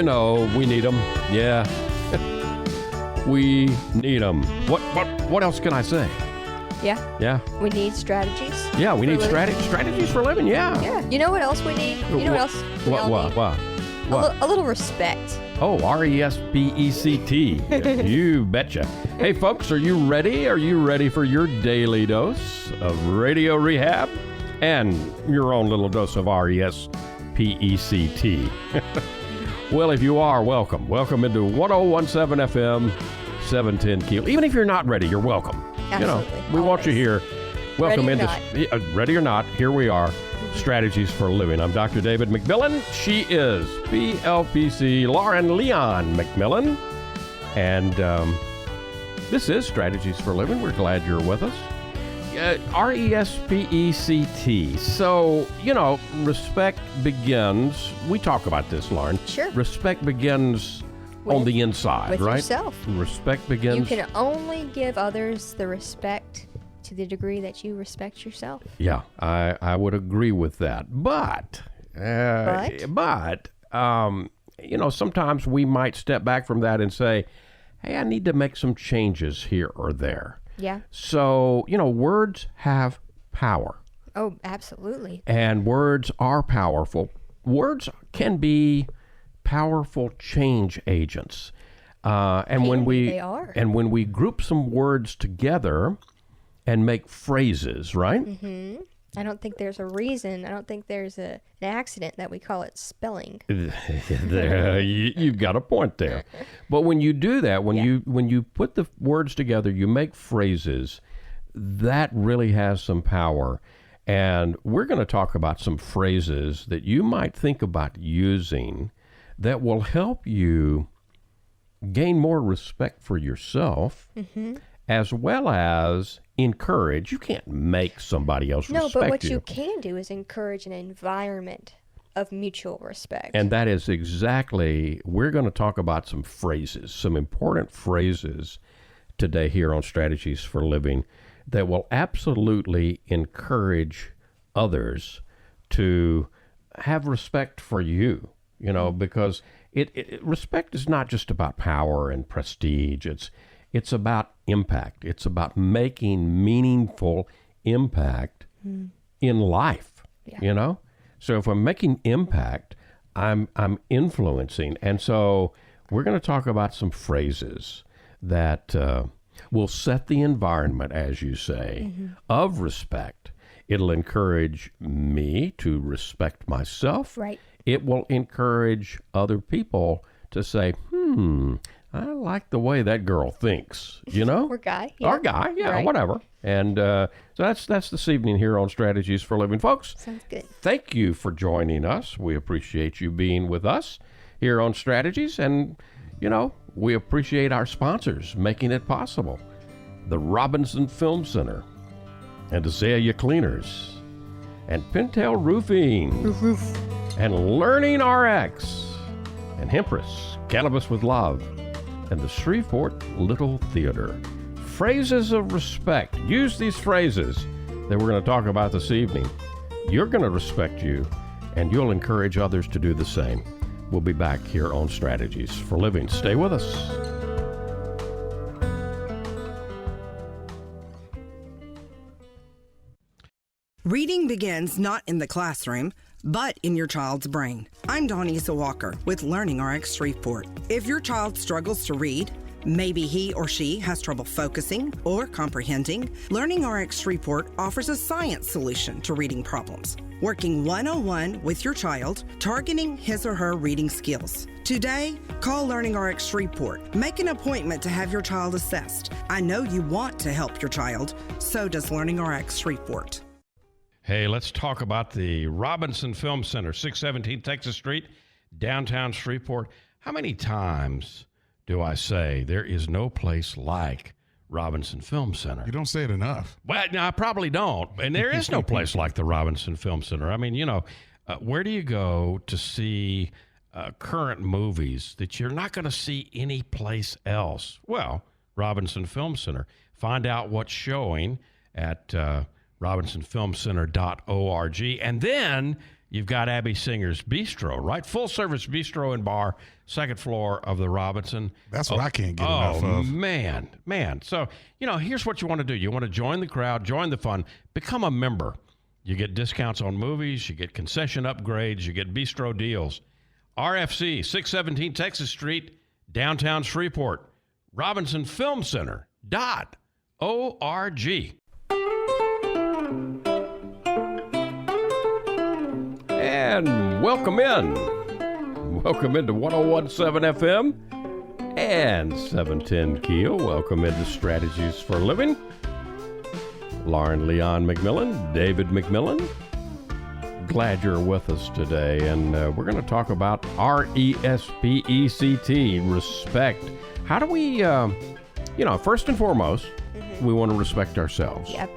you know, we need them. Yeah. We need them. What else can I say? Yeah. Yeah. We need strategies. Yeah, we need strategies for living. Yeah. Yeah. You know what else we need? You know what else? What? A little respect. Oh, RESPECT. You betcha. Hey, folks, are you ready? Are you ready for your daily dose of radio rehab and your own little dose of RESPECT? Well, if you are, welcome. Welcome into 1017 FM, 710 Kilo. Even if you're not ready, you're welcome. Absolutely. You know, we want you here. Welcome ready into ready or not, here we are. Strategies for Living. I'm Dr. David McMillan. She is PLPC Lauren Leon McMillan. And this is Strategies for Living. We're glad you're with us. RESPECT. So, you know, respect begins. We talk about this, Lauren. Sure. Respect begins on the inside, with right? yourself. Respect begins. You can only give others the respect to the degree that you respect yourself. Yeah, I would agree with that. But you know, sometimes we might step back from that and say, hey, I need to make some changes here or there. Yeah. So, you know, words have power. Oh, absolutely. And words are powerful. Words can be powerful change agents. And when we group some words together and make phrases, right? Mm-hmm. I don't think there's a reason. I don't think there's an accident that we call it spelling. You've got a point there. But when you do that, when you put the words together, you make phrases, that really has some power. And we're going to talk about some phrases that you might think about using that will help you gain more respect for yourself, as well as encourage. You can't make somebody else respect you. No, but what you can do is encourage an environment of mutual respect. And that is exactly, we're going to talk about some phrases, some important phrases today here on Strategies for Living that will absolutely encourage others to have respect for you, you know, because respect is not just about power and prestige. It's about impact. It's about making meaningful impact in life, you know? So if I'm making impact, I'm influencing. And so we're going to talk about some phrases that will set the environment, as you say, of respect. It'll encourage me to respect myself. Right. It will encourage other people to say, I like the way that girl thinks, you know? Or guy. Yeah. Or guy, yeah, right. Whatever. And so that's this evening here on Strategies for Living. Folks, sounds good. Thank you for joining us. We appreciate you being with us here on Strategies. And, you know, we appreciate our sponsors making it possible. The Robinson Film Center and Azalea Cleaners and Pintail Roofing and Learning RX and Hempress Cannabis with Love and the Shreveport Little Theater. Phrases of respect. Use these phrases that we're going to talk about this evening. You're going to respect you, and you'll encourage others to do the same. We'll be back here on Strategies for Living. Stay with us. Reading begins not in the classroom, but in your child's brain. I'm Donisa Walker with Learning RX Shreveport. If your child struggles to read, maybe he or she has trouble focusing or comprehending, Learning RX Shreveport offers a science solution to reading problems, working one-on-one with your child, targeting his or her reading skills. Today, call Learning RX Shreveport. Make an appointment to have your child assessed. I know you want to help your child, so does Learning RX Shreveport. Hey, let's talk about the Robinson Film Center, 617 Texas Street, downtown Shreveport. How many times do I say there is no place like Robinson Film Center? You don't say it enough. Well, no, I probably don't. And there is no place like the Robinson Film Center. I mean, you know, where do you go to see current movies that you're not going to see anyplace else? Well, Robinson Film Center. Find out what's showing at RobinsonFilmCenter.org. And then you've got Abby Singer's Bistro, right? Full-service bistro and bar, second floor of the Robinson. That's what I can't get enough Oh, of. man. So, here's what you want to do. You want to join the crowd, join the fun, become a member. You get discounts on movies, you get concession upgrades, you get bistro deals. RFC, 617 Texas Street, downtown Shreveport. RobinsonFilmCenter.org. And welcome in. Welcome into 101.7 FM and 710 Keel. Welcome into Strategies for Living. Lauren Leon McMillan, David McMillan. Glad you're with us today. And we're going to talk about RESPECT, respect. How do we, first and foremost, we want to respect ourselves. Yep.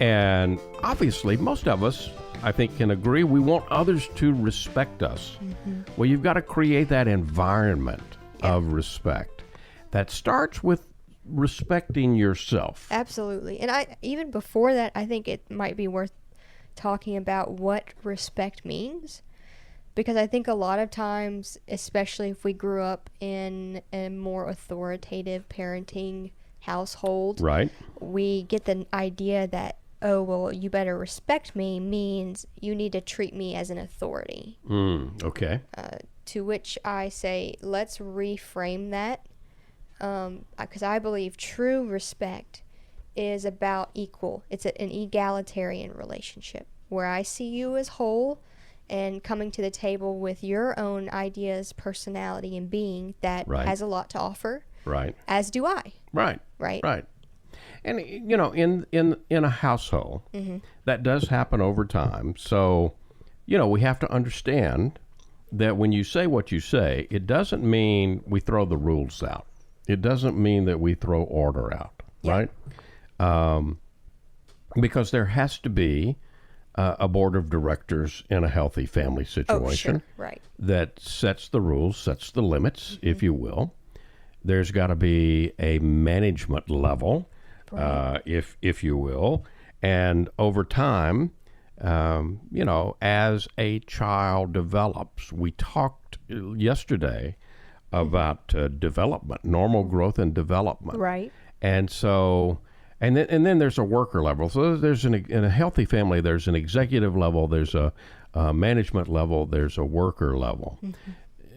And obviously, most of us, I think, can agree we want others to respect us. Well, you've got to create that environment of respect that starts with respecting yourself. Absolutely. And even before that, I think it might be worth talking about what respect means. Because I think a lot of times, especially if we grew up in a more authoritative parenting household, Right. we get the idea that, oh, well, you better respect me means you need to treat me as an authority. Okay. To which I say, let's reframe that. Because I believe true respect is about equal. It's an egalitarian relationship where I see you as whole and coming to the table with your own ideas, personality, and being that Right. has a lot to offer, Right. as do I. Right. Right. Right. And in a household, that does happen over time. So, we have to understand that when you say what you say, it doesn't mean we throw the rules out. It doesn't mean that we throw order out, right? Because there has to be a board of directors in a healthy family situation Oh, sure. Right. that sets the rules, sets the limits, if you will. There's got to be a management level, if you will. And over time, as a child develops, we talked yesterday about development, normal growth and development. Right. And so, and then there's a worker level. So there's in a healthy family, there's an executive level, there's a management level, there's a worker level.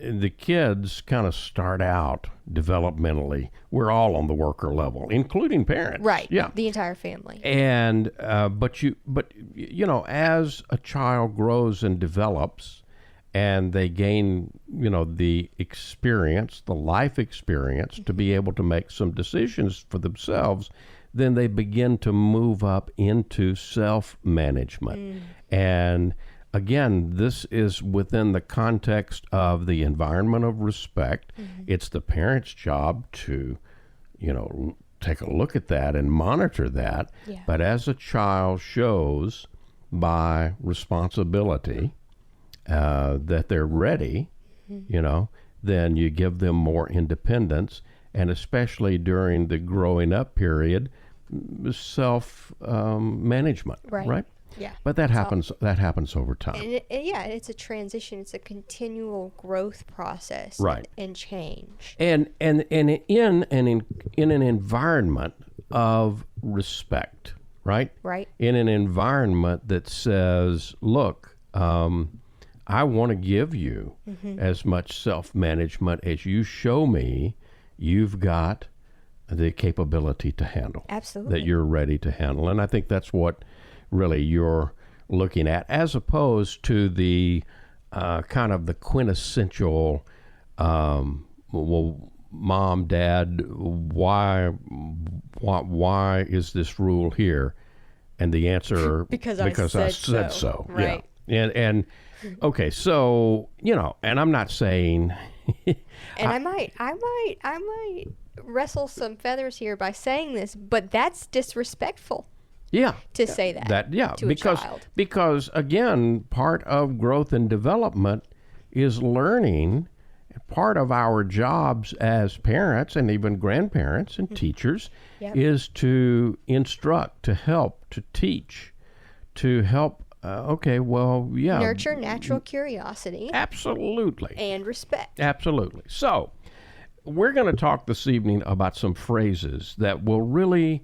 The kids kind of start out developmentally. We're all on the worker level, including parents. Right. Yeah. The entire family. And but as a child grows and develops, and they gain the experience, the life experience, to be able to make some decisions for themselves, then they begin to move up into self-management. And again, this is within the context of the environment of respect. It's the parent's job to, take a look at that and monitor that. Yeah. But as a child shows by responsibility that they're ready, then you give them more independence, and especially during the growing up period, self-management, right? Yeah. But that happens over time. And it's a transition. It's a continual growth process. Right. And change. And in an environment of respect, right? Right. In an environment that says, look, I want to give you as much self-management as you show me you've got the capability to handle. Absolutely. That you're ready to handle. And I think that's what really you're looking at, as opposed to the kind of the quintessential, well, mom, dad, why is this rule here? And the answer, Because I said so. Right. Yeah. And okay, so, and I'm not saying And I might wrestle some feathers here by saying this, but that's disrespectful. Yeah. To say that to a child. Because again, part of growth and development is learning. Part of our jobs as parents and even grandparents and teachers Yep. is to instruct, to help, to teach, to help. Okay, well, yeah. Nurture natural curiosity Absolutely. and respect. Absolutely. So, we're going to talk this evening about some phrases that will really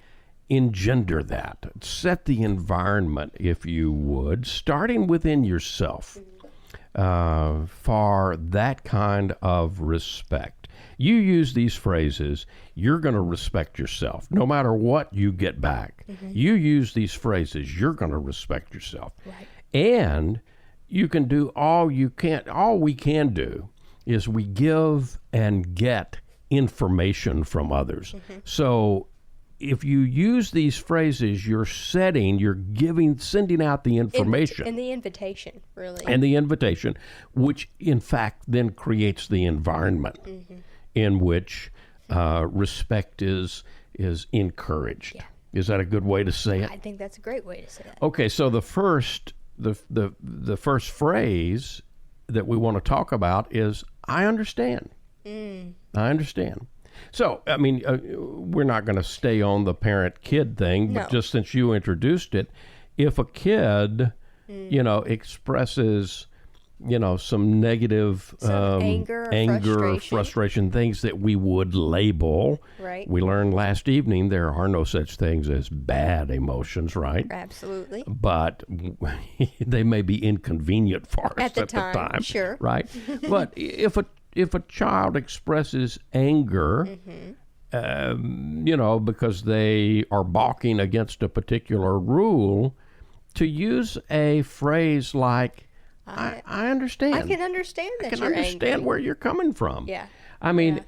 engender that, set the environment, if you would, starting within yourself for that kind of respect. You use these phrases, you're going to respect yourself. No matter what you get back, you use these phrases, you're going to respect yourself. Right. And you can do all we can do is we give and get information from others. So if you use these phrases, you're sending out the information. And the invitation, really. And the invitation, which in fact then creates the environment in which respect is encouraged. Yeah. Is that a good way to say it? I think that's a great way to say that. Okay, so the first phrase that we want to talk about is "I understand." I understand. So, I mean, we're not going to stay on the parent-kid thing, but No. just since you introduced it, if a kid, expresses, some negative anger or frustration, things that we would label. Right. We learned last evening there are no such things as bad emotions, right? Absolutely. But they may be inconvenient for us At the time, sure. right? But if a child expresses anger, because they are balking against a particular rule, to use a phrase like "I understand," I can understand that I can you're understand angry. where you're coming from. Yeah. I mean,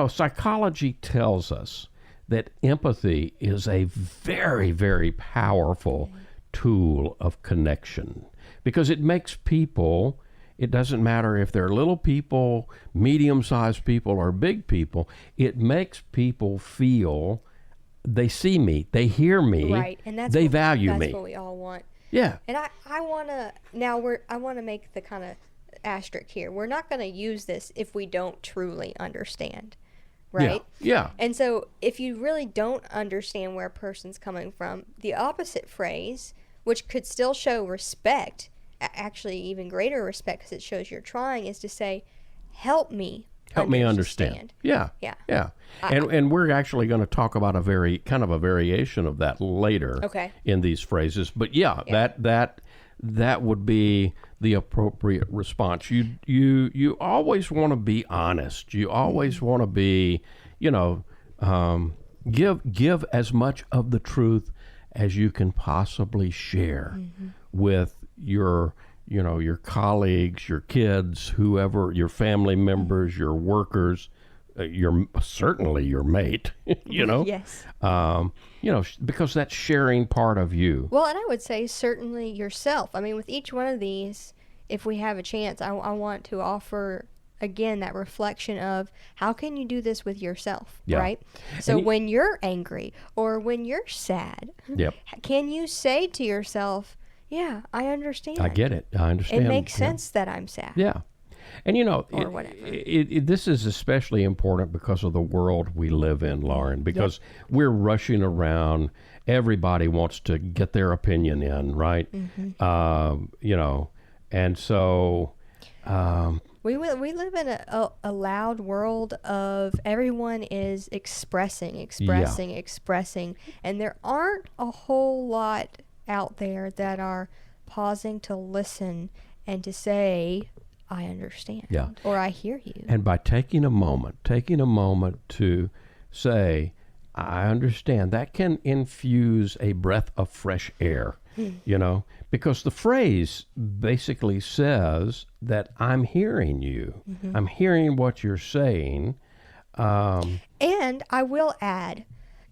psychology tells us that empathy is a very, very powerful tool of connection because it makes people, it doesn't matter if they're little people, medium-sized people, or big people, it makes people feel they see me, they hear me, Right. And they value me. That's what we all want. Yeah. And I want to make the kind of asterisk here. We're not going to use this if we don't truly understand, right? Yeah. And so if you really don't understand where a person's coming from, the opposite phrase, which could still show respect, actually even greater respect because it shows you're trying, is to say, help me understand. Yeah. Yeah. Yeah. And we're actually going to talk about a variation of that later in these phrases. But that would be the appropriate response. You always want to be honest. You always want to be, give as much of the truth as you can possibly share with your colleagues, your kids, whoever, your family members, your workers, certainly your mate, Yes. Because that's sharing part of you. Well, and I would say certainly yourself. I mean, with each one of these, if we have a chance, I want to offer, again, that reflection of how can you do this with yourself, right? So when you're angry or when you're sad, can you say to yourself, yeah, I understand. I get it. I understand. It makes sense that I'm sad. Yeah. And or whatever. This is especially important because of the world we live in, Lauren, because we're rushing around. Everybody wants to get their opinion in, right? And so... we live in a loud world of everyone is expressing, and there aren't a whole lot out there that are pausing to listen and to say, I understand, or I hear you. And by taking a moment to say, I understand, that can infuse a breath of fresh air, because the phrase basically says that I'm hearing you. I'm hearing what you're saying. And I will add,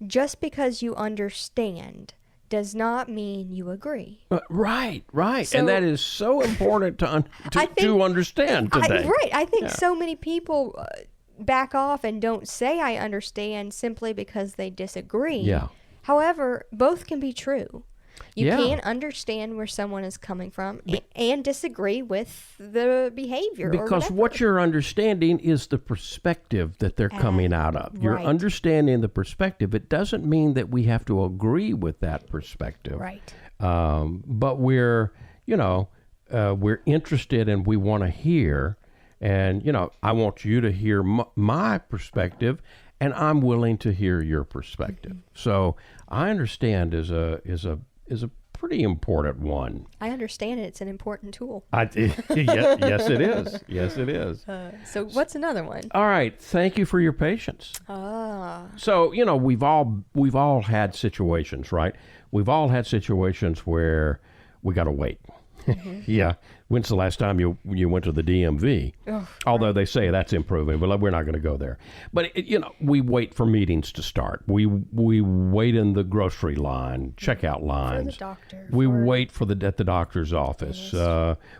just because you understand does not mean you agree. Right. So, and that is so important to understand today. I think so many people back off and don't say I understand simply because they disagree. Yeah. However, both can be true. You can understand where someone is coming from and disagree with the behavior. Because what you're understanding is the perspective that they're coming out of. You're understanding the perspective. It doesn't mean that we have to agree with that perspective. Right. But we're, we're interested and we want to hear. And, I want you to hear my perspective, and I'm willing to hear your perspective. So I understand is a pretty important one. I understand it's an important tool. Yes, it is. Yes, it is. So what's another one? All right. Thank you for your patience. So, we've all had situations, right? We've all had situations where we got to wait. Yeah. When's the last time you went to the DMV? Although they say that's improving, but we're not going to go there. But we wait for meetings to start. We wait in the grocery line, checkout lines. For the doctor. We wait at the doctor's office.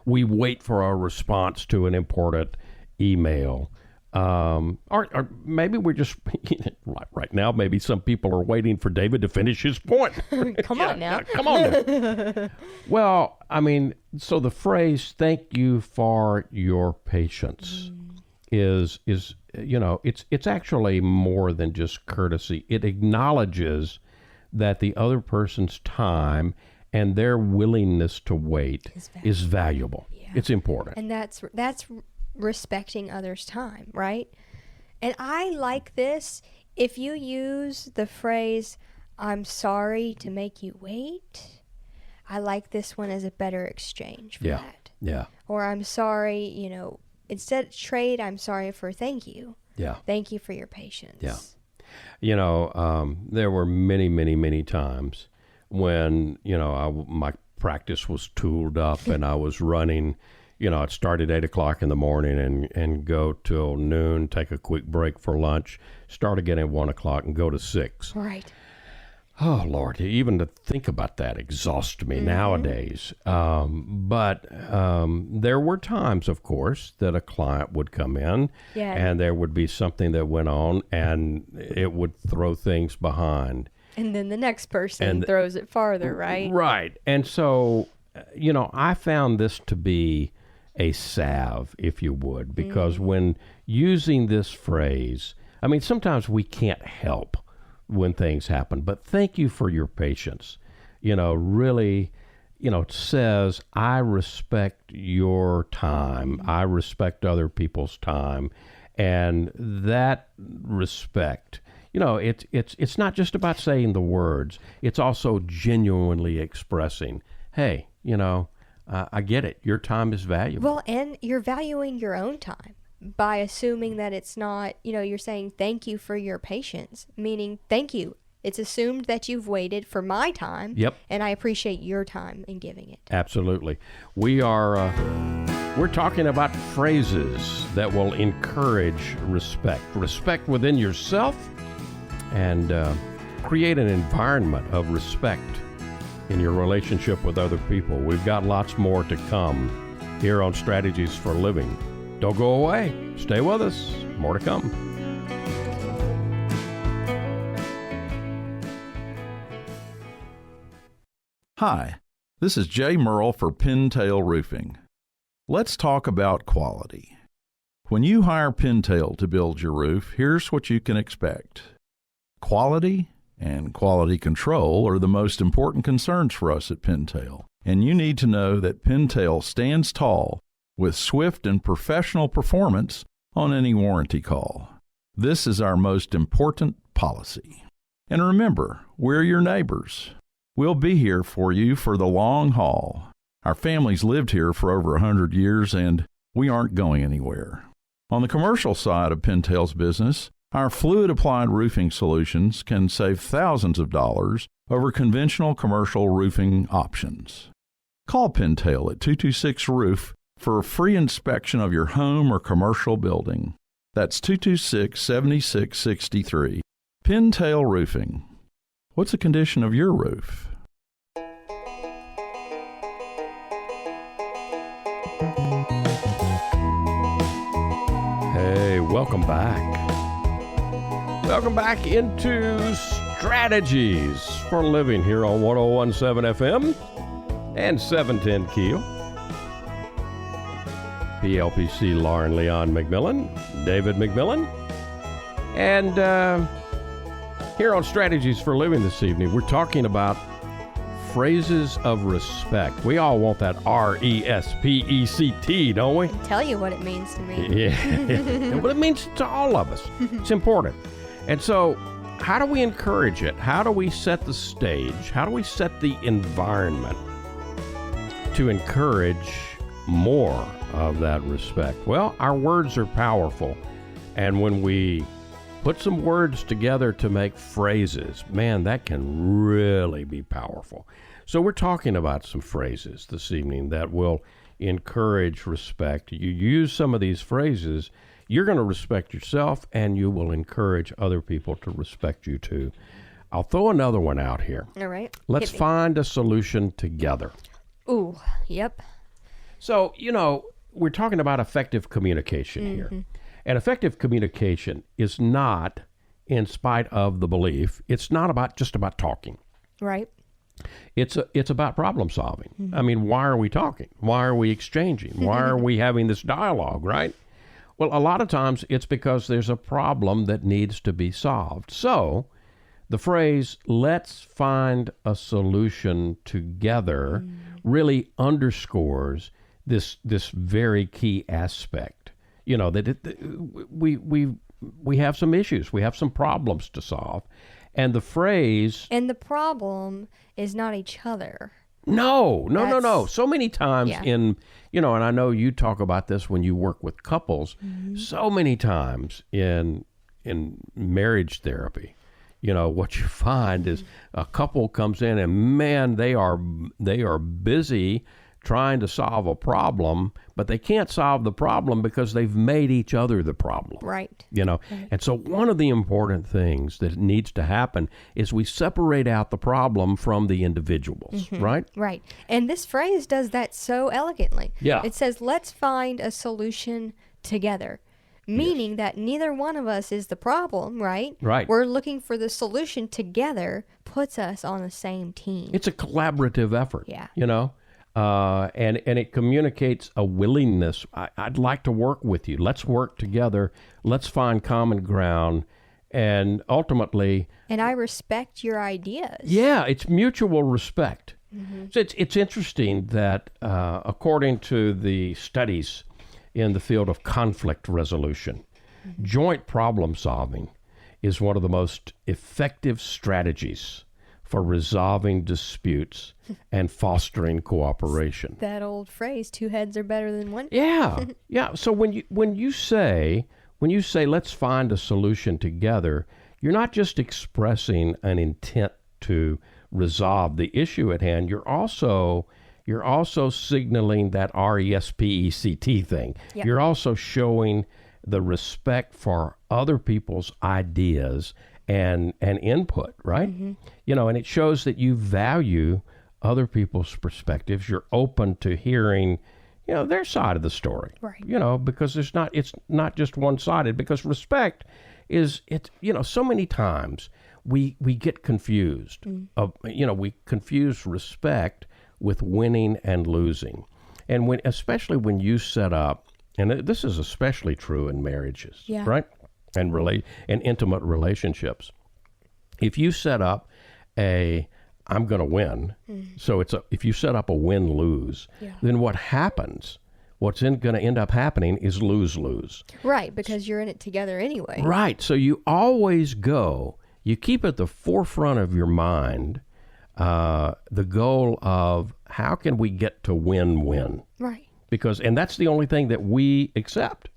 We wait for a response to an important email. Or maybe we're just right now. Maybe some people are waiting for David to finish his point. Come on now. Come on now. Well, so the phrase "thank you for your patience" is it's actually more than just courtesy. It acknowledges that the other person's time and their willingness to wait is valuable. Yeah. It's important, and that's respecting others' time, right? And I like this. If you use the phrase, "I'm sorry to make you wait," I like this one as a better exchange for that. Yeah. Or "I'm sorry," instead of trade, "I'm sorry for thank you." Yeah. Thank you for your patience. Yeah. There were many, many, many times when, my practice was tooled up and I was running. I'd start at 8 o'clock in the morning and go till noon, take a quick break for lunch, start again at 1 o'clock and go to 6. Right. Oh, Lord, even to think about that exhausts me nowadays. But there were times, of course, that a client would come in and there would be something that went on and it would throw things behind. And then the next person throws it farther, right? Right. And so, I found this to be a salve, if you would, because when using this phrase, sometimes we can't help when things happen, but thank you for your patience, really, says, I respect your time. I respect other people's time. And that respect, it's not just about saying the words, it's also genuinely expressing, hey, I get it. Your time is valuable. Well, and you're valuing your own time by assuming that it's not, you're saying thank you for your patience, meaning thank you. It's assumed that you've waited for my time. Yep. And I appreciate your time in giving it. Absolutely. We're talking about phrases that will encourage respect. Respect within yourself and create an environment of respect in your relationship with other people. We've got lots more to come here on Strategies for Living. Don't go away. Stay with us. More to come. Hi, this is Jay Merle for Pintail Roofing. Let's talk about quality. When you hire Pintail to build your roof, here's what you can expect. Quality and quality control are the most important concerns for us at Pintail, and you need to know that Pintail stands tall with swift and professional performance on any warranty call. This is our most important policy. And remember, we're your neighbors. We'll be here for you for the long haul. Our family's lived here for over 100 years, and we aren't going anywhere. On the commercial side of Pintail's business, our fluid-applied roofing solutions can save thousands of dollars over conventional commercial roofing options. Call Pintail at 226-ROOF for a free inspection of your home or commercial building. That's 226-7663. Pintail Roofing. What's the condition of your roof? Hey, welcome back. Welcome back into Strategies for Living here on 101.7 FM and 710 Keel. PLPC Lauren Leon McMillan, David McMillan. And here on Strategies for Living this evening, we're talking about phrases of respect. We all want that RESPECT, don't we? Tell you what it means to me. Yeah. Well, it means to all of us. It's important. And so, how do we encourage it? How do we set the stage? How do we set the environment to encourage more of that respect? Well, our words are powerful. And when we put some words together to make phrases, man, that can really be powerful. So we're talking about some phrases this evening that will encourage respect. You use some of these phrases, you're going to respect yourself, and you will encourage other people to respect you too. I'll throw another one out here. All right. Let's Hit me. find a solution together. Ooh, yep. So, we're talking about effective communication here. And effective communication is not, in spite of the belief, it's not about just about talking. Right. It's about problem solving. I mean, why are we talking? Why are we exchanging? Why are we having this dialogue, right? Well, a lot of times it's because there's a problem that needs to be solved. So the phrase, let's find a solution together, really underscores this very key aspect. That we have some issues. We have some problems to solve. And the phrase... And the problem is not each other. No. That's- So many times Yeah. and I know you talk about this when you work with couples, so many times in marriage therapy, what you find is a couple comes in and, man, they are busy trying to solve a problem, but they can't solve the problem because they've made each other the problem. Right. And so one of the important things that needs to happen is we separate out the problem from the individuals, right? Right. And this phrase does that so elegantly. Yeah. It says, let's find a solution together. Meaning that neither one of us is the problem, right? Right. We're looking for the solution together, puts us on the same team. It's a collaborative effort. Yeah. And it communicates a willingness. I'd like to work with you. Let's work together. Let's find common ground. And ultimately, And I respect your ideas. yeah, it's mutual respect. So it's interesting that according to the studies in the field of conflict resolution, joint problem solving is one of the most effective strategies for resolving disputes and fostering cooperation. That old phrase, two heads are better than one. Yeah. So when you say let's find a solution together, you're not just expressing an intent to resolve the issue at hand. You're also signaling that RESPECT thing. Yep. You're also showing the respect for other people's ideas and input, right? And it shows that you value other people's perspectives. You're open to hearing, their side of the story, Right. Because it's not just one-sided. Because respect is, so many times we get confused. We confuse respect with winning and losing, and especially when you set up, and this is especially true in marriages, Yeah. right? And intimate relationships. If you set up I'm going to win, so if you set up a win-lose, then what happens? What's going to end up happening is lose-lose. Right, because you're in it together anyway. Right. So you always you keep at the forefront of your mind the goal of how can we get to win-win? Right. And that's the only thing that we accept.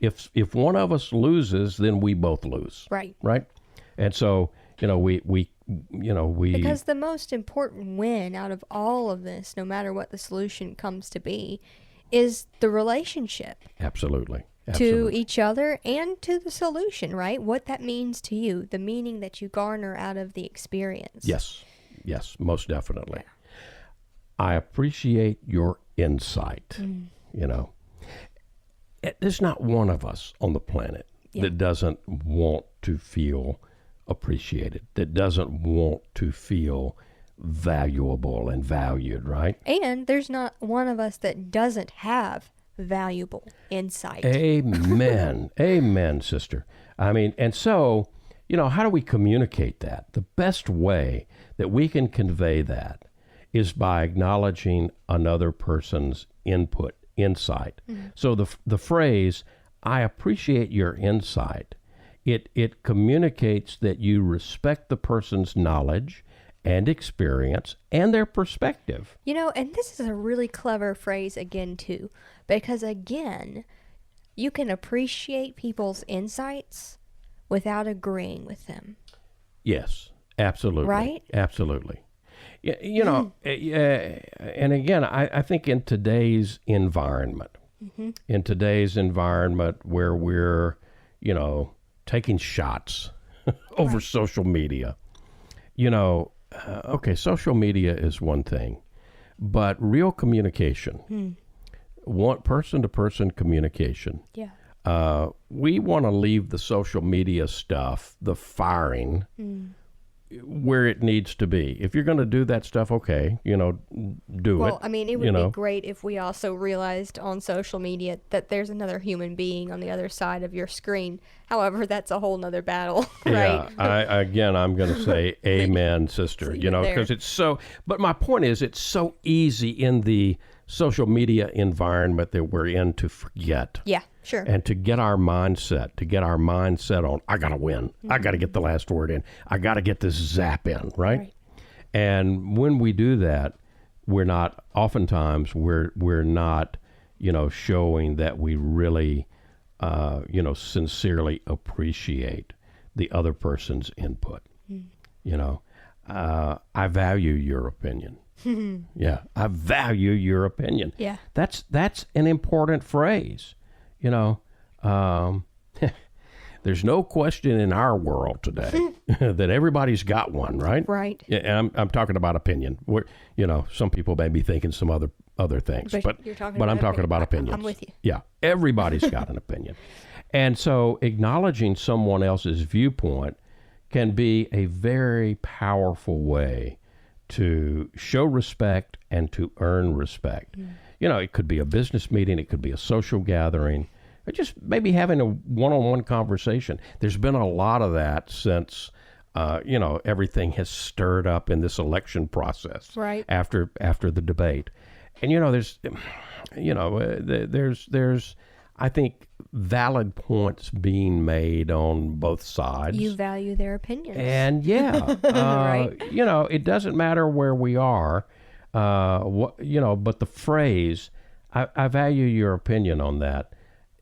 If one of us loses, then we both lose. Right. Right. And so, we Because the most important win out of all of this, no matter what the solution comes to be, is the relationship Absolutely. to each other and to the solution, right? What that means to you, the meaning that you garner out of the experience. Yes, most definitely. I appreciate your insight. There's not one of us on the planet that doesn't want to feel appreciated, that doesn't want to feel valuable and valued, right? And there's not one of us that doesn't have valuable insight. Amen. Amen, sister. I mean, and so, how do we communicate that? The best way that we can convey that is by acknowledging another person's input, insight. So the phrase, I appreciate your insight, it communicates that you respect the person's knowledge and experience and their perspective. You know, and this is a really clever phrase again, too, because again, you can appreciate people's insights without agreeing with them. Yes, absolutely. Right? Absolutely. You know, and again, I think in today's environment, where we're, you know, taking shots over social media, you know, okay, social media is one thing, but real communication, one person-to-person communication, we want to leave the social media stuff, the firing, where it needs to be. If you're going to do that stuff, okay, you know, do it. Well, I mean, it would you know. be great if we also realized on social media that there's another human being on the other side of your screen. However, that's a whole nother battle, right? Yeah, I'm going to say amen, sister, you know, because it's so, but my point is it's so easy in the social media environment that we're in to forget. Yeah, sure. And to get our mindset, on, I got to win. I got to get the last word in. I got to get this zap in, right? And when we do that, we're not you know, showing that we really, you know, sincerely appreciate the other person's input. You know, I value your opinion. Yeah, I value your opinion. Yeah. That's an important phrase. You know, there's no question in our world today that everybody's got one, right? Right. Yeah, and I'm talking about opinion. You know, some people may be thinking some other things, but I'm talking about opinions. I'm with you. Yeah, everybody's got an opinion. And so acknowledging someone else's viewpoint can be a very powerful way to show respect and to earn respect. You know, it could be a business meeting, it could be a social gathering, or just maybe having a one-on-one conversation. There's been a lot of that since, you know, everything has stirred up in this election process. Right. After the debate. And, you know, there's, I think, valid points being made on both sides. You value their opinions. And Right. You know, it doesn't matter where we are, you know, but the phrase, I value your opinion on that,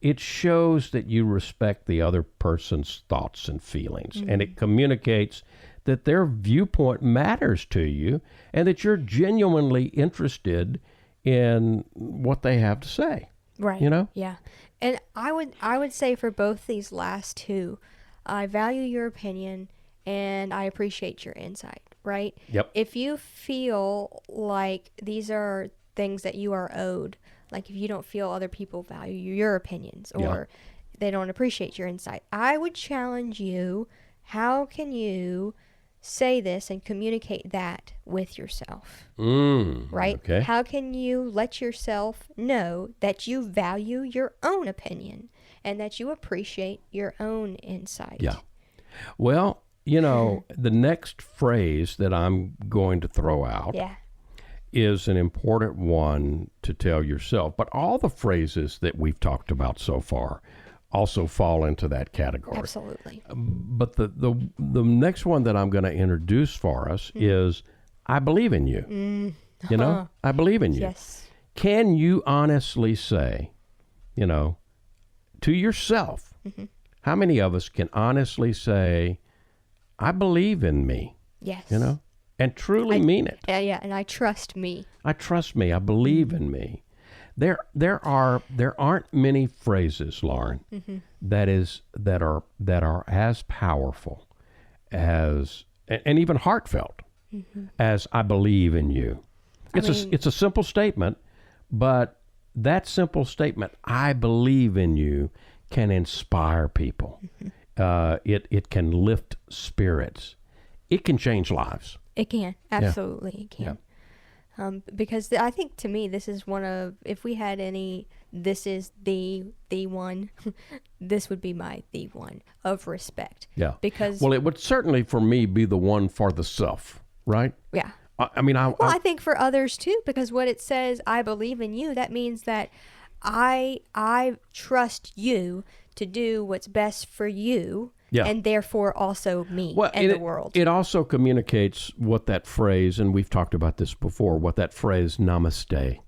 it shows that you respect the other person's thoughts and feelings. And it communicates that their viewpoint matters to you and that you're genuinely interested in what they have to say. Right. You know? Yeah. And I would say for both these last two, I value your opinion and I appreciate your insight, right? Yep. If you feel like these are things that you are owed, like if you don't feel other people value your opinions or they don't appreciate your insight, I would challenge you, how can you say this and communicate that with yourself? Right? Okay. How can you let yourself know that you value your own opinion and that you appreciate your own insight? Yeah. Well, you know, the next phrase that I'm going to throw out is an important one to tell yourself. But all the phrases that we've talked about so far also fall into that category. Absolutely. But the next one that I'm going to introduce for us is, I believe in you. You know, I believe in you. Yes. Can you honestly say, you know, to yourself, how many of us can honestly say, I believe in me? Yes. You know, and truly mean it. Yeah, and I trust me. I trust me. I believe in me. There aren't many phrases, Lauren, that are as powerful as and even heartfelt as I believe in you. It's a simple statement, but that simple statement, I believe in you, can inspire people. It can lift spirits. It can change lives. It can. Absolutely, it can. Yeah. Because I think to me, this is one of, if we had any, this is the one, this would be the one of respect. Yeah. Because, well, it would certainly for me be the one for the self, right? yeah. I mean, Well, I think for others too, because what it says, I believe in you, that means that I trust you to do what's best for you, Yeah. and therefore also me well, and the world. It also communicates what that phrase, and we've talked about this before, what that phrase namaste,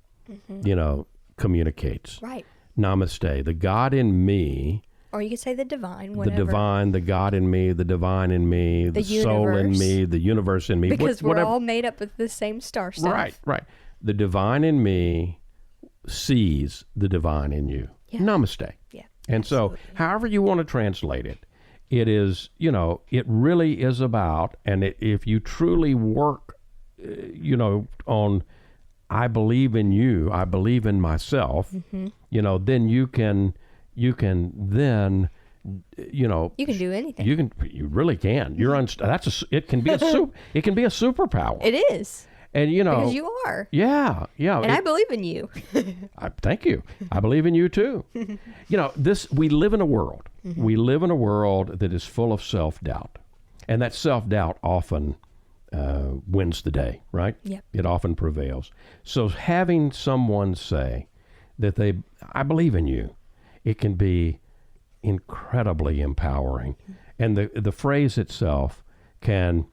communicates. Right. Namaste, the God in me, Or you could say the divine, the whatever. divine, the God in me, the divine in me, the soul in universe. me, the universe in me. Because we're whatever. all made up of the same star stuff. Right. The divine in me sees the divine in you. Yeah. Namaste. Yeah. And so, however you want to translate it, it is, it really is about, and if you truly work, on, I believe in you, I believe in myself, then you can then, You can do anything. you really can. You're it can be a superpower. It is. And Because you are. yeah. And I believe in you. Thank you. I believe in you too. We live in a world. We live in a world that is full of self-doubt. And that self-doubt often wins the day, right? Yep. It often prevails. So having someone say that I believe in you, it can be incredibly empowering. And the phrase itself can...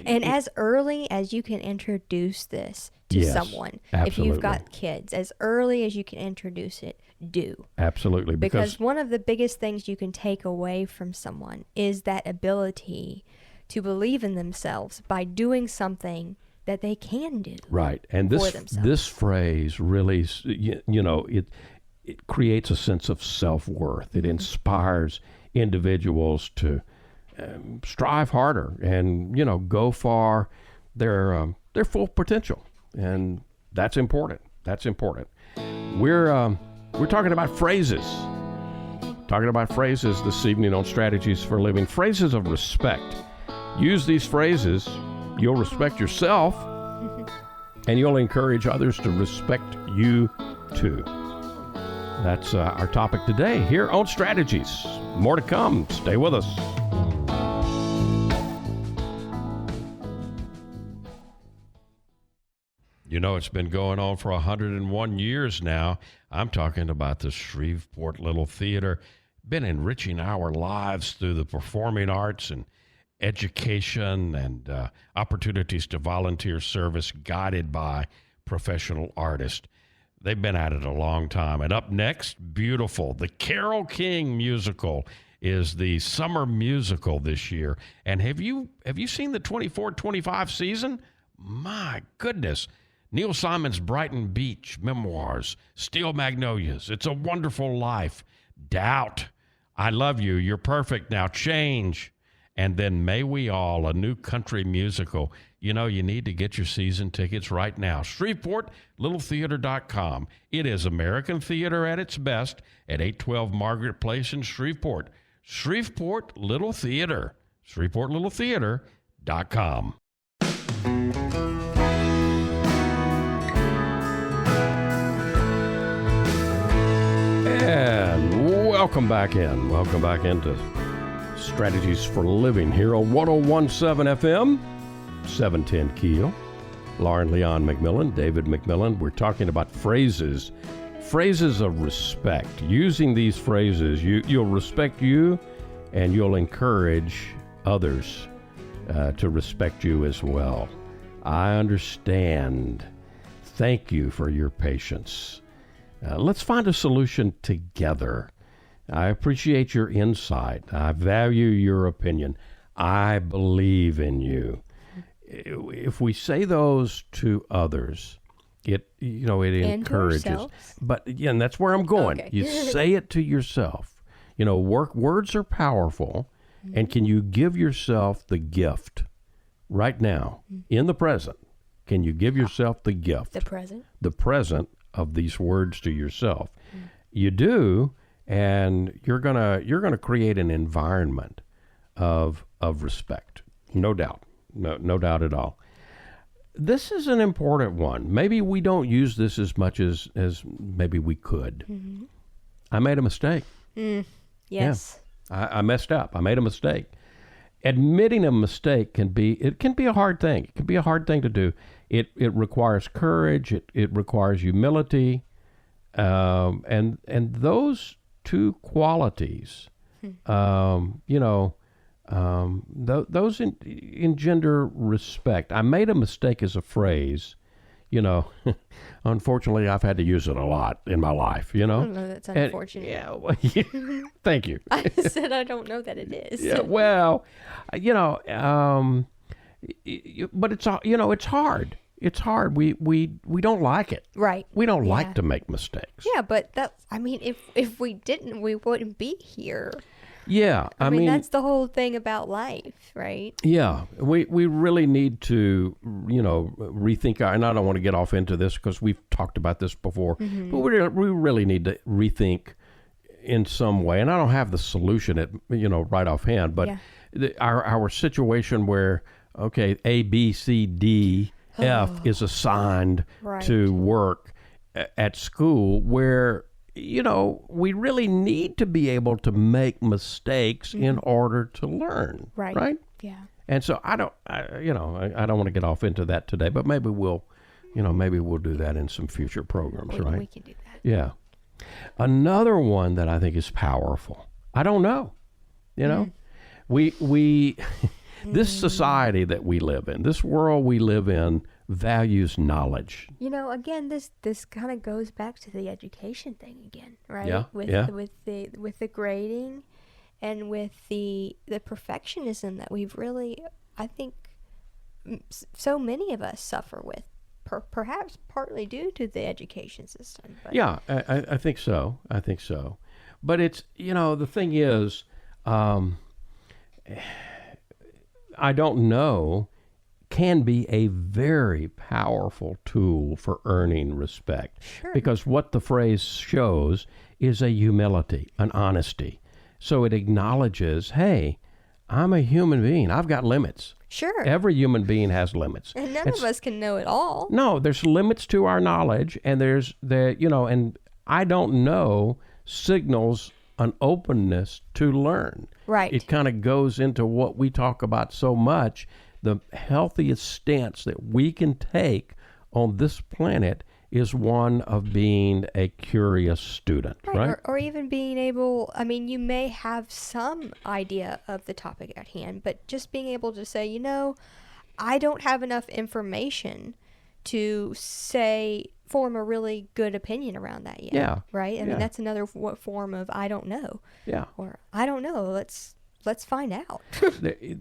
And as early as you can introduce this to Yes, someone, absolutely. if you've got kids, as early as you can introduce it, do. Absolutely. Because one of the biggest things you can take away from someone is that ability to believe in themselves by doing something that they can do. Right. And for themselves. this phrase really, it creates a sense of self-worth. It inspires individuals to strive harder and, go for their full potential. And that's important. We're talking about phrases. Talking about phrases this evening on Strategies for Living. Phrases of respect. Use these phrases. You'll respect yourself, and you'll encourage others to respect you too. That's our topic today here on Strategies. More to come. Stay with us. It's been going on for 101 years now. I'm talking about the Shreveport Little Theater. Been enriching our lives through the performing arts and education and opportunities to volunteer service guided by professional artists. They've been at it a long time. And up next, beautiful, the Carole King musical is the summer musical this year. And have you seen the 24-25 season? My goodness. Neil Simon's Brighton Beach memoirs, Steel Magnolias, It's a Wonderful Life, Doubt, I Love You, You're Perfect Now, Change, and then May We All, a new country musical. You need to get your season tickets right now. ShreveportLittleTheater.com. It is American theater at its best at 812 Margaret Place in Shreveport. Shreveport Little Theater. ShreveportLittleTheater.com. And welcome back into Strategies for Living here on 101.7 FM, 710 Keel. Lauren Leon McMillan, David McMillan. We're talking about phrases of respect. Using these phrases, you'll respect you, and you'll encourage others to respect you as well. I understand. Thank you for your patience. Let's find a solution together. I appreciate your insight. I value your opinion. I believe in you. If we say those to others, it encourages. yourselves. But and that's where I'm going. Okay. You say it to yourself. Words are powerful, and can you give yourself the gift right now in the present? Can you give yourself the gift? The present. The present of these words to yourself. You do, and you're gonna create an environment of respect. No doubt. No doubt at all. This is an important one. Maybe we don't use this as much as maybe we could. Mm-hmm. I made a mistake. Yes. I messed up. I made a mistake. admitting a mistake can be a hard thing. It can be a hard thing to do. It requires courage. It requires humility, and those two qualities, those engender respect. I made a mistake as a phrase. Unfortunately, I've had to use it a lot in my life, I don't know that's unfortunate. Thank you. I said I don't know that it is. Yeah, well, but it's it's hard. It's hard. We don't like it. Right. We don't like to make mistakes. Yeah, but if we didn't, we wouldn't be here. Yeah, I mean that's the whole thing about life, right? Yeah, we really need to, rethink and I don't want to get off into this because we've talked about this before, but we really need to rethink in some way. And I don't have the solution right offhand, but our situation where, okay, A, B, C, D, F is assigned to work at school where, we really need to be able to make mistakes in order to learn. Right? Yeah. And so I don't want to get off into that today, but maybe we'll do that in some future programs, right? We can do that. Yeah. Another one that I think is powerful. I don't know. We this society that we live in, this world we live in, values knowledge. Again, this kind of goes back to the education thing again, right? Yeah. With the grading and with the perfectionism that we've really, I think, so many of us suffer with, perhaps partly due to the education system. But. Yeah, I think so. But it's, the thing is, I don't know, can be a very powerful tool for earning respect. Sure. Because what the phrase shows is a humility, an honesty. So it acknowledges, hey, I'm a human being. I've got limits. Sure. Every human being has limits. And none of us can know it all. No, there's limits to our knowledge, and and I don't know signals an openness to learn. Right. It kind of goes into what we talk about so much. The healthiest stance that we can take on this planet is one of being a curious student, right? Or even being able, you may have some idea of the topic at hand, but just being able to say, I don't have enough information to form a really good opinion around that yet. Yeah. Right? I mean, that's another form of I don't know. Yeah. Or I don't know. Let's find out.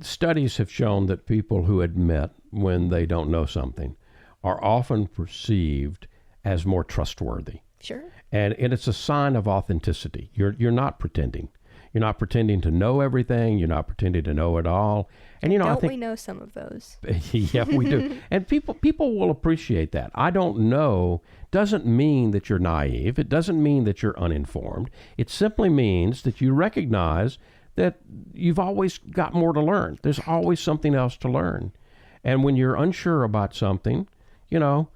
Studies have shown that people who admit when they don't know something are often perceived as more trustworthy. Sure. And it's a sign of authenticity. You're not pretending. You're not pretending to know everything. You're not pretending to know it all. And don't I think we know some of those? Yeah, we do. And people will appreciate that. I don't know doesn't mean that you're naive. It doesn't mean that you're uninformed. It simply means that you recognize that you've always got more to learn. There's always something else to learn. And when you're unsure about something, don't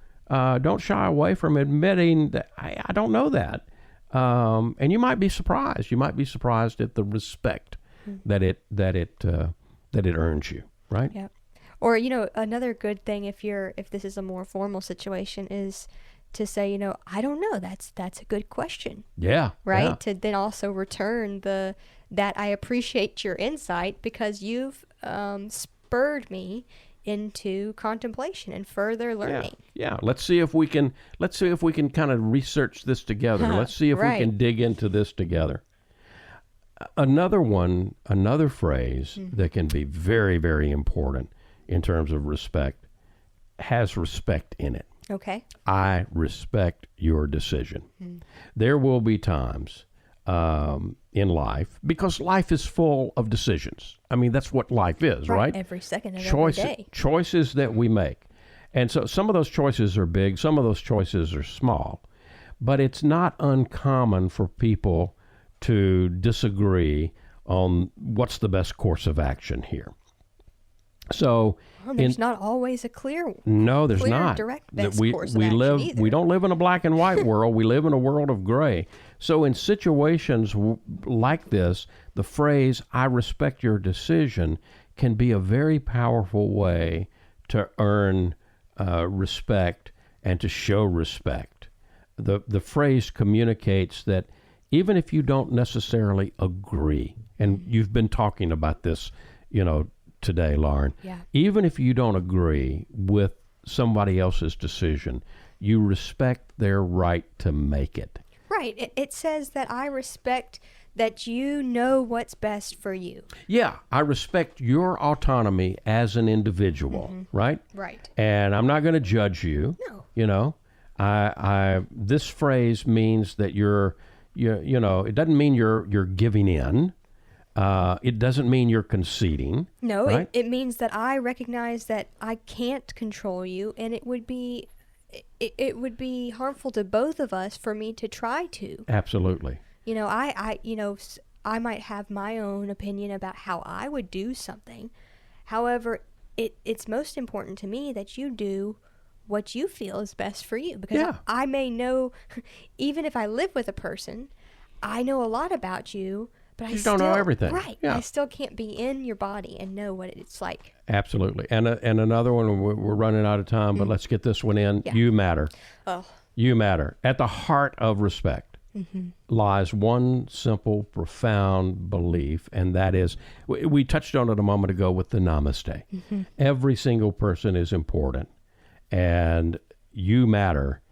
shy away from admitting that I don't know that. And you might be surprised. You might be surprised at the respect that it earns you, right? Yeah. Or another good thing if this is a more formal situation is to say, I don't know. That's a good question. Yeah. Right? Yeah. To then also return that I appreciate your insight because you've spurred me into contemplation and further learning. Yeah. Let's see if we can kind of research this together. Let's see if we can dig into this together. Another phrase that can be very, very important in terms of respect has respect in it. Okay. I respect your decision. There will be times in life, because life is full of decisions. I mean, that's what life is, right? Every second of every day. Choices that we make. And so some of those choices are big, some of those choices are small. But it's not uncommon for people to disagree on what's the best course of action here. So there's not always a clear no, there's clear, not. direct best we course of action live either. we don't live in a black and white world. We live in a world of gray. So in situations like this, the phrase "I respect your decision" can be a very powerful way to earn respect and to show respect. The phrase communicates that even if you don't necessarily agree, and you've been talking about this, today, Lauren, even if you don't agree with somebody else's decision, you respect their right to make it. Right. It says that I respect that you know what's best for you. Yeah, I respect your autonomy as an individual, right? Right. And I'm not going to judge you. No. I this phrase means that it doesn't mean you're giving in. It doesn't mean you're conceding. No, right? it means that I recognize that I can't control you, and it would be harmful to both of us for me to try to. Absolutely. I might have my own opinion about how I would do something. However, it's most important to me that you do what you feel is best for you, because I may know, even if I live with a person, I know a lot know you, but I still don't know everything. Right. Yeah. I still can't be in your body and know what it's like. Absolutely. And another one, we're running out of time, but let's get this one in. Yeah. You matter. Oh. You matter. At the heart of respect lies one simple, profound belief, and that is, we touched on it a moment ago with the namaste. Every single person is important, and you matter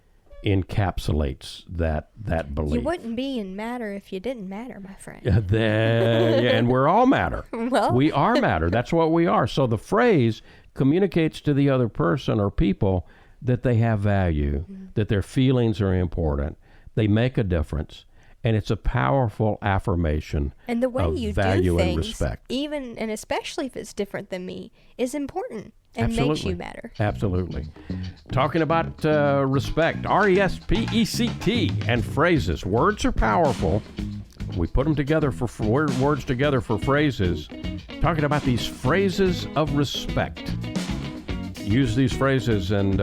encapsulates that belief. You wouldn't be in matter if you didn't matter, my friend. And we're all matter. Well. We are matter. That's what we are. So the phrase communicates to the other person or people that they have value, that their feelings are important, they make a difference, and it's a powerful affirmation And the way of you value do and things, respect. even and especially if it's different than me, is important and makes Absolutely. you matter. Absolutely. Talking about respect, R-E-S-P-E-C-T, and phrases. Words are powerful. We put them together words together for phrases. Talking about these phrases of respect. Use these phrases and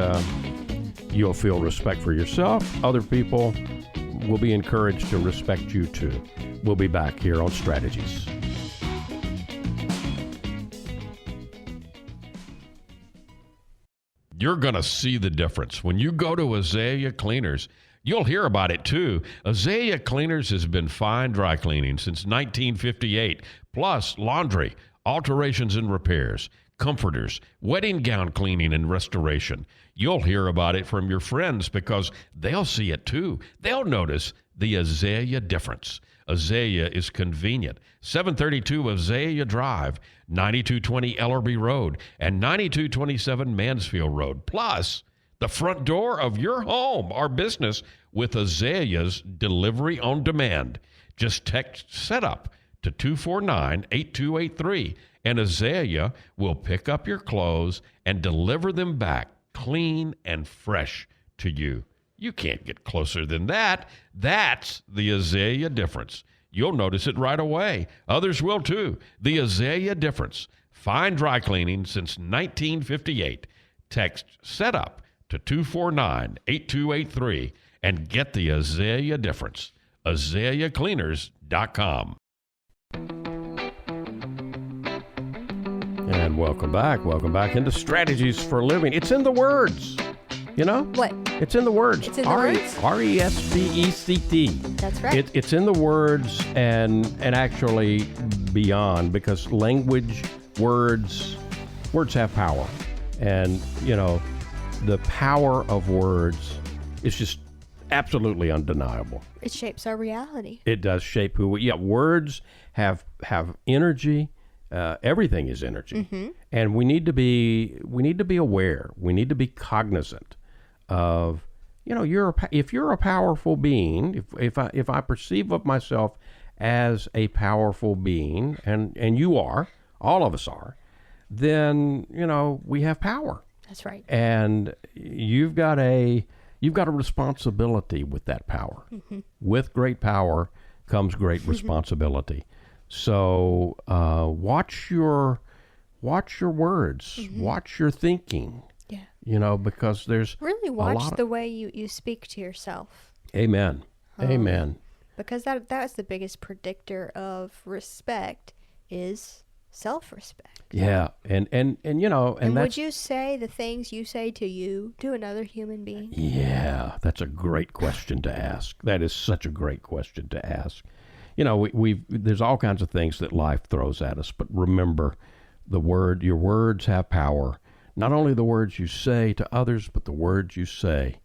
you'll feel respect for yourself. Other people will be encouraged to respect you too. We'll be back here on Strategies. You're going to see the difference. When you go to Azalea Cleaners, you'll hear about it too. Azalea Cleaners has been fine dry cleaning since 1958, plus laundry, alterations and repairs, comforters, wedding gown cleaning and restoration. You'll hear about it from your friends because they'll see it too. They'll notice the Azalea difference. Azalea is convenient. 732 Azalea Drive, 9220 Ellerby Road, and 9227 Mansfield Road. Plus, the front door of your home or business with Azalea's delivery on demand. Just text SETUP to 249-8283, and Azalea will pick up your clothes and deliver them back clean and fresh to you. You can't get closer than that. That's the Azalea difference. You'll notice it right away. Others will too. The Azalea difference. Fine dry cleaning since 1958. Text SETUP to 249-8283 and get the Azalea difference. AzaleaCleaners.com. And welcome back. Welcome back into Strategies for Living. It's in the words. What? It's in the words. It's in the words? R-E-S-P-E-C-T. That's right. It's in the words and actually beyond, because language, words have power. And, the power of words is just absolutely undeniable. It shapes our reality. It does shape who we. Yeah, words have energy. Everything is energy, and we need to be aware. We need to be cognizant of, if you're a powerful being. If I perceive of myself as a powerful being, and you are, all of us are, then we have power. That's right. And you've got a responsibility with that power. With great power comes great responsibility. So watch your words, watch your thinking. Yeah. Because there's Really watch the way you speak to yourself. Amen. Amen. Because that's the biggest predictor of respect is self-respect. Yeah, and you know, And that's would you say the things you say to you to another human being? yeah, that's a great question to ask. That is such a great question to ask. You know, there's all kinds of things that life throws at us, but remember, your words have power. Not only the words you say to others, but the words you say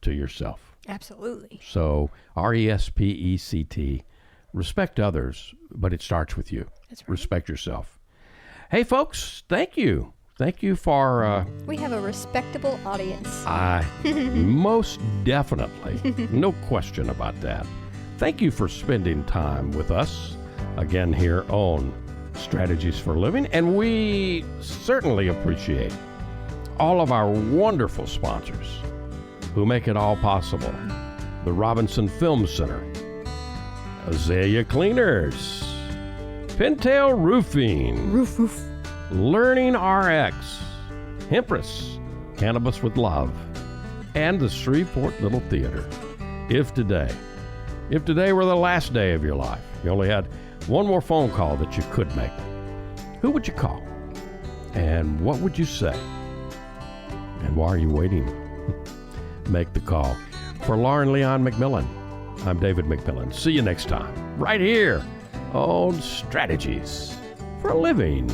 to yourself. Absolutely. So RESPECT, respect others, but it starts with you. That's right. Respect yourself. Hey, folks, thank you. Thank you for. We have a respectable audience. Most definitely. No question about that. Thank you for spending time with us again here on Strategies for Living. And we certainly appreciate all of our wonderful sponsors who make it all possible. The Robinson Film Center, Azalea Cleaners, Pintail Roofing, Learning RX, Hempress, Cannabis with Love, and the Shreveport Little Theater. If today were the last day of your life, you only had one more phone call that you could make, who would you call? And what would you say? And why are you waiting? Make the call. For Lauren Leon McMillan, I'm David McMillan. See you next time, right here on Strategies for Living.